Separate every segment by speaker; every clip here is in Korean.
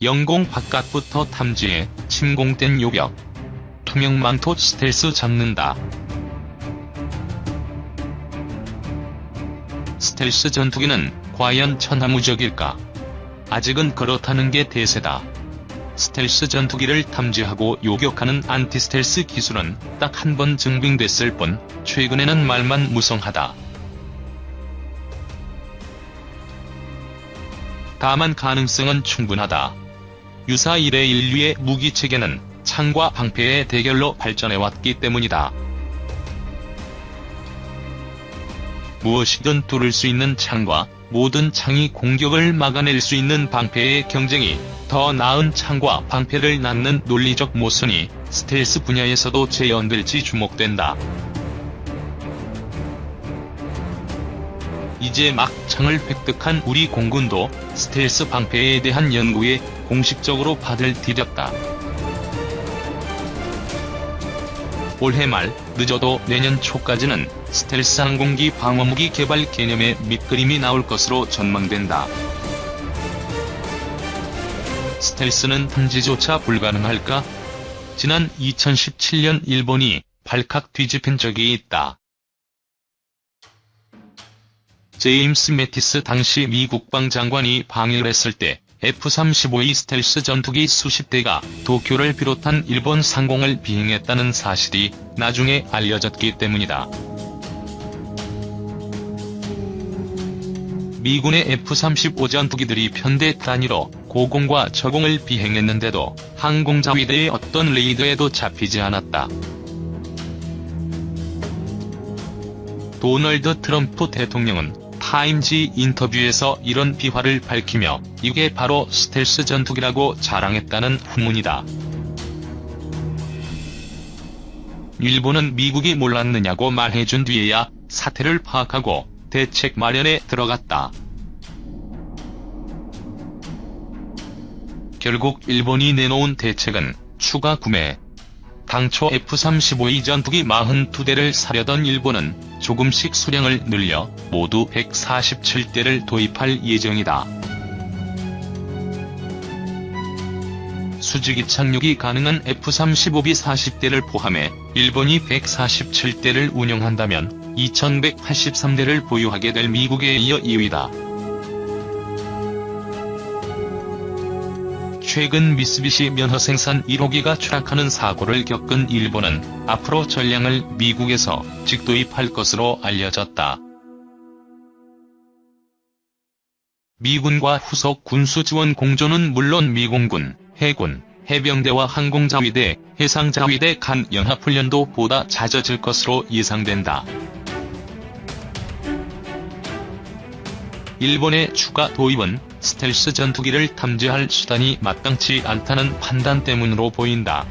Speaker 1: 영공 바깥부터 탐지해 침공된 요격. 투명 망토 스텔스 잡는다. 스텔스 전투기는 과연 천하무적일까? 아직은 그렇다는 게 대세다. 스텔스 전투기를 탐지하고 요격하는 안티스텔스 기술은 딱 한 번 증빙됐을 뿐 최근에는 말만 무성하다. 다만 가능성은 충분하다. 유사 이래 인류의 무기체계는 창과 방패의 대결로 발전해왔기 때문이다. 무엇이든 뚫을 수 있는 창과 모든 창이 공격을 막아낼 수 있는 방패의 경쟁이 더 나은 창과 방패를 낳는 논리적 모순이 스텔스 분야에서도 재현될지 주목된다. 이제 막 창을 획득한 우리 공군도 스텔스 방패에 대한 연구에 공식적으로 발을 디뎠다. 올해 말, 늦어도 내년 초까지는 스텔스 항공기 방어무기 개발 개념의 밑그림이 나올 것으로 전망된다. 스텔스는 탐지조차 불가능할까? 지난 2017년 일본이 발칵 뒤집힌 적이 있다. 제임스 매티스 당시 미 국방장관이 방해를 했을 때 F-35E 스텔스 전투기 수십 대가 도쿄를 비롯한 일본 상공을 비행했다는 사실이 나중에 알려졌기 때문이다. 미군의 F-35 전투기들이 편대 단위로 고공과 저공을 비행했는데도 항공자위대의 어떤 레이더에도 잡히지 않았다. 도널드 트럼프 대통령은 타임지 인터뷰에서 이런 비화를 밝히며 이게 바로 스텔스 전투기라고 자랑했다는 후문이다. 일본은 미국이 몰랐느냐고 말해준 뒤에야 사태를 파악하고 대책 마련에 들어갔다. 결국 일본이 내놓은 대책은 추가 구매. 당초 F-35E 전투기 42대를 사려던 일본은 조금씩 수량을 늘려 모두 147대를 도입할 예정이다. 수직이 착륙이 가능한 F-35B 40대를 포함해 일본이 147대를 운영한다면 2183대를 보유하게 될 미국에 이어 2위다. 최근 미쓰비시 면허 생산 1호기가 추락하는 사고를 겪은 일본은 앞으로 전량을 미국에서 직도입할 것으로 알려졌다. 미군과 후속 군수지원 공조는 물론 미공군, 해군, 해병대와 항공자위대, 해상자위대 간 연합훈련도 보다 잦아질 것으로 예상된다. 일본의 추가 도입은 스텔스 전투기를 탐지할 수단이 마땅치 않다는 판단 때문으로 보인다.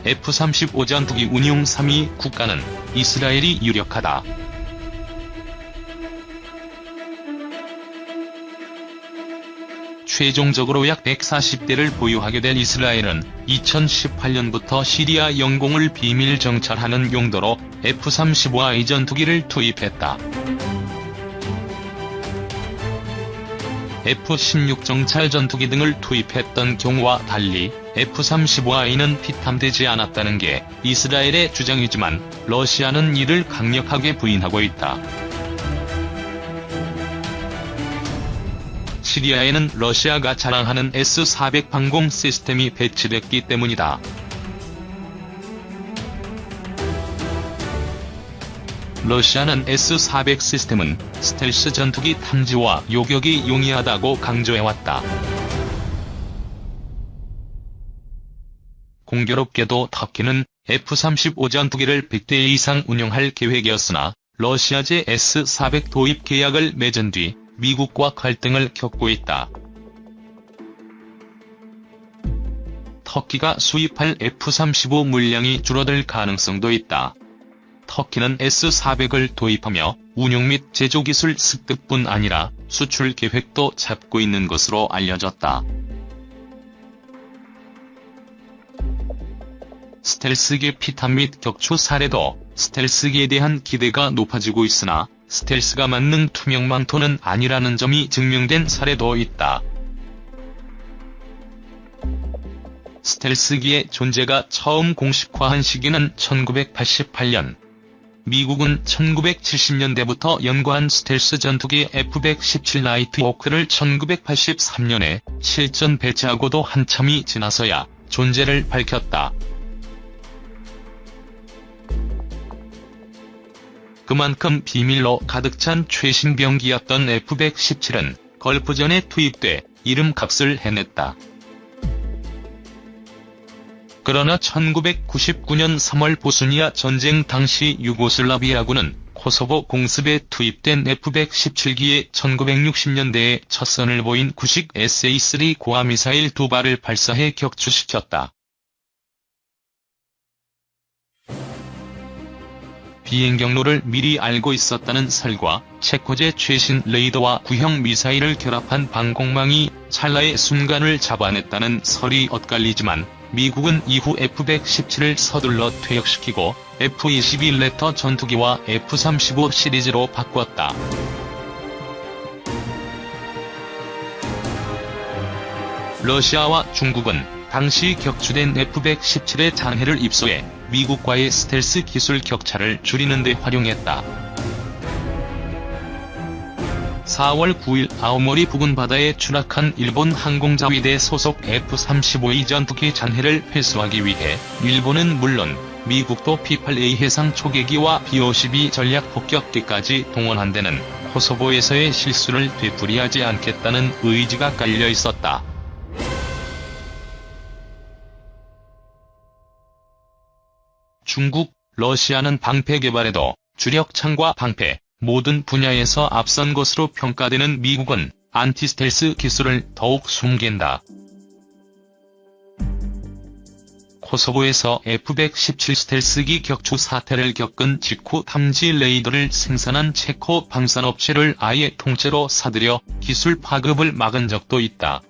Speaker 1: F-35 전투기 운용 3위 국가는 이스라엘이 유력하다. 최종적으로 약 140대를 보유하게 될 이스라엘은 2018년부터 시리아 영공을 비밀 정찰하는 용도로 F-35I 전투기를 투입했다. F-16 정찰 전투기 등을 투입했던 경우와 달리 F-35I는 피탐되지 않았다는 게 이스라엘의 주장이지만 러시아는 이를 강력하게 부인하고 있다. 시리아에는 러시아가 자랑하는 S-400 방공 시스템이 배치됐기 때문이다. 러시아는 S-400 시스템은 스텔스 전투기 탐지와 요격이 용이하다고 강조해왔다. 공교롭게도 터키는 F-35 전투기를 100대 이상 운용할 계획이었으나 러시아제 S-400 도입 계약을 맺은 뒤 미국과 갈등을 겪고 있다. 터키가 수입할 F-35 물량이 줄어들 가능성도 있다. 터키는 S-400을 도입하며 운용 및 제조기술 습득뿐 아니라 수출 계획도 잡고 있는 것으로 알려졌다. 스텔스기 피탄 및 격추 사례도 스텔스기에 대한 기대가 높아지고 있으나 스텔스가 만능 투명 망토는 아니라는 점이 증명된 사례도 있다. 스텔스기의 존재가 처음 공식화한 시기는 1988년. 미국은 1970년대부터 연구한 스텔스 전투기 F-117 나이트호크를 1983년에 실전 배치하고도 한참이 지나서야 존재를 밝혔다. 그만큼 비밀로 가득 찬 최신 병기였던 F-117은 걸프전에 투입돼 이름값을 해냈다. 그러나 1999년 3월 보스니아 전쟁 당시 유고슬라비아군은 코소보 공습에 투입된 F-117기에 1960년대에 첫 선을 보인 구식 SA-3 고아 미사일 2발을 발사해 격추시켰다. 비행 경로를 미리 알고 있었다는 설과 체코제 최신 레이더와 구형 미사일을 결합한 방공망이 찰나의 순간을 잡아냈다는 설이 엇갈리지만 미국은 이후 F-117을 서둘러 퇴역시키고 F-22 레터 전투기와 F-35 시리즈로 바꿨다. 러시아와 중국은 당시 격추된 F-117의 잔해를 입소해 미국과의 스텔스 기술 격차를 줄이는 데 활용했다. 4월 9일 아오모리 부근 바다에 추락한 일본 항공자위대 소속 F-35E 전투기 잔해를 회수하기 위해 일본은 물론 미국도 P-8A 해상 초계기와 B-52 전략 폭격기까지 동원한 데는 코소보에서의 실수를 되풀이하지 않겠다는 의지가 깔려 있었다. 중국, 러시아는 방패 개발에도 주력창과 방패, 모든 분야에서 앞선 것으로 평가되는 미국은 안티스텔스 기술을 더욱 숨긴다. 코소보에서 F-117 스텔스기 격추 사태를 겪은 직후 탐지 레이더를 생산한 체코 방산업체를 아예 통째로 사들여 기술 파급을 막은 적도 있다.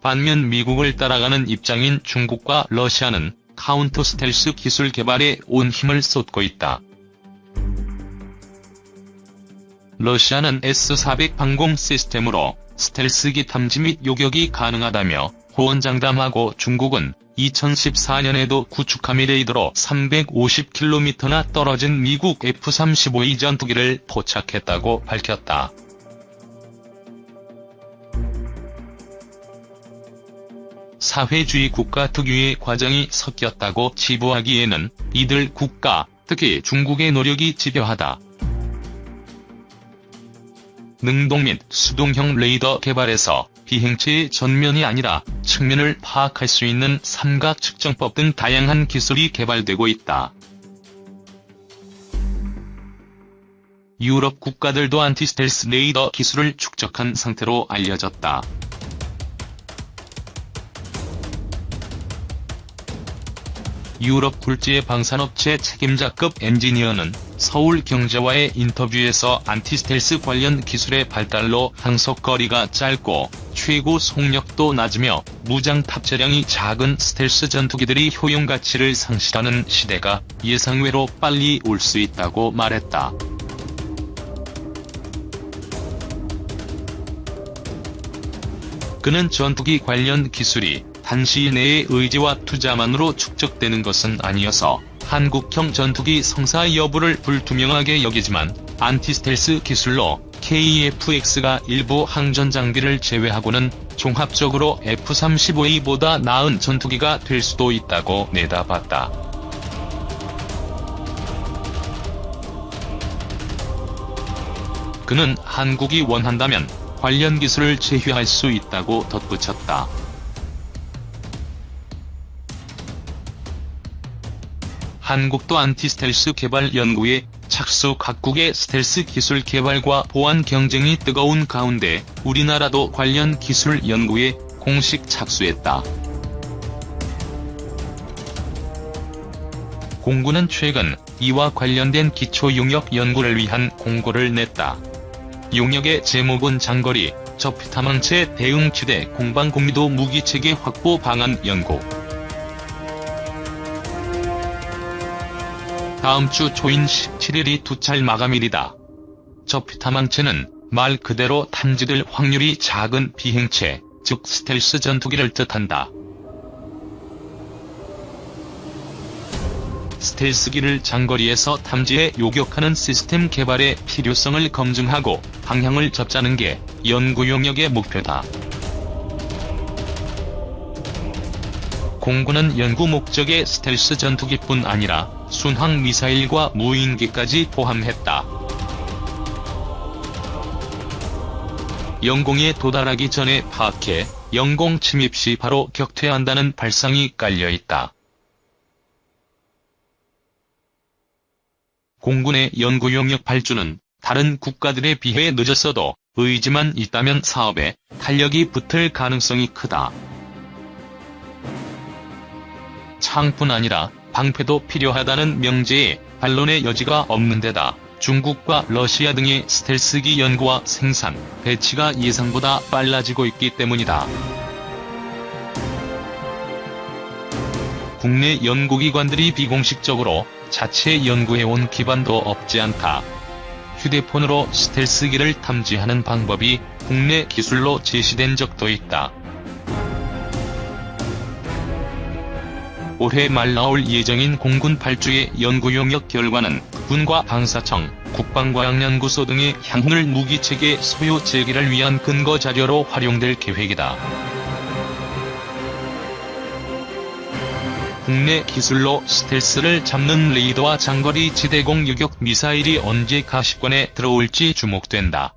Speaker 1: 반면 미국을 따라가는 입장인 중국과 러시아는 카운터 스텔스 기술 개발에 온 힘을 쏟고 있다. 러시아는 S-400 방공 시스템으로 스텔스기 탐지 및 요격이 가능하다며 호언장담하고 중국은 2014년에도 구축함이 레이더로 350km나 떨어진 미국 F-35E 전투기를 포착했다고 밝혔다. 사회주의 국가 특유의 과정이 섞였다고 치부하기에는 이들 국가, 특히 중국의 노력이 집요하다. 능동 및 수동형 레이더 개발에서 비행체의 전면이 아니라 측면을 파악할 수 있는 삼각 측정법 등 다양한 기술이 개발되고 있다. 유럽 국가들도 안티스텔스 레이더 기술을 축적한 상태로 알려졌다. 유럽 굴지의 방산업체 책임자급 엔지니어는 서울경제와의 인터뷰에서 안티스텔스 관련 기술의 발달로 항속거리가 짧고 최고 속력도 낮으며 무장 탑재량이 작은 스텔스 전투기들이 효용가치를 상실하는 시대가 예상외로 빨리 올 수 있다고 말했다. 그는 전투기 관련 기술이 단시일 내의 의지와 투자만으로 축적되는 것은 아니어서 한국형 전투기 성사 여부를 불투명하게 여기지만 안티스텔스 기술로 KF-X가 일부 항전 장비를 제외하고는 종합적으로 F-35A보다 나은 전투기가 될 수도 있다고 내다봤다. 그는 한국이 원한다면 관련 기술을 제휴할 수 있다고 덧붙였다. 한국도 안티스텔스 개발 연구에 착수. 각국의 스텔스 기술 개발과 보안 경쟁이 뜨거운 가운데 우리나라도 관련 기술 연구에 공식 착수했다. 공군은 최근 이와 관련된 기초 용역 연구를 위한 공고를 냈다. 용역의 제목은 장거리, 저피타망체 대응 지대 공방 고미도 무기체계 확보 방안 연구. 다음 주 초인 17일이 투찰 마감일이다. 저피타망체는 말 그대로 탐지될 확률이 작은 비행체, 즉 스텔스 전투기를 뜻한다. 스텔스기를 장거리에서 탐지해 요격하는 시스템 개발의 필요성을 검증하고 방향을 잡자는 게 연구 용역의 목표다. 공군은 연구 목적의 스텔스 전투기뿐 아니라 순항 미사일과 무인기까지 포함했다. 영공에 도달하기 전에 파악해 영공 침입 시 바로 격퇴한다는 발상이 깔려있다. 공군의 연구 용역 발주는 다른 국가들에 비해 늦었어도 의지만 있다면 사업에 탄력이 붙을 가능성이 크다. 창뿐 아니라 방패도 필요하다는 명제에 반론의 여지가 없는 데다 중국과 러시아 등의 스텔스기 연구와 생산, 배치가 예상보다 빨라지고 있기 때문이다. 국내 연구기관들이 비공식적으로 자체 연구해온 기반도 없지 않다. 휴대폰으로 스텔스기를 탐지하는 방법이 국내 기술로 제시된 적도 있다. 올해 말 나올 예정인 공군 8주의 연구 용역 결과는 군과 방사청, 국방과학연구소 등의 향후를 무기체계 소유 재개를 위한 근거 자료로 활용될 계획이다. 국내 기술로 스텔스를 잡는 레이더와 장거리 지대공 유격 미사일이 언제 가시권에 들어올지 주목된다.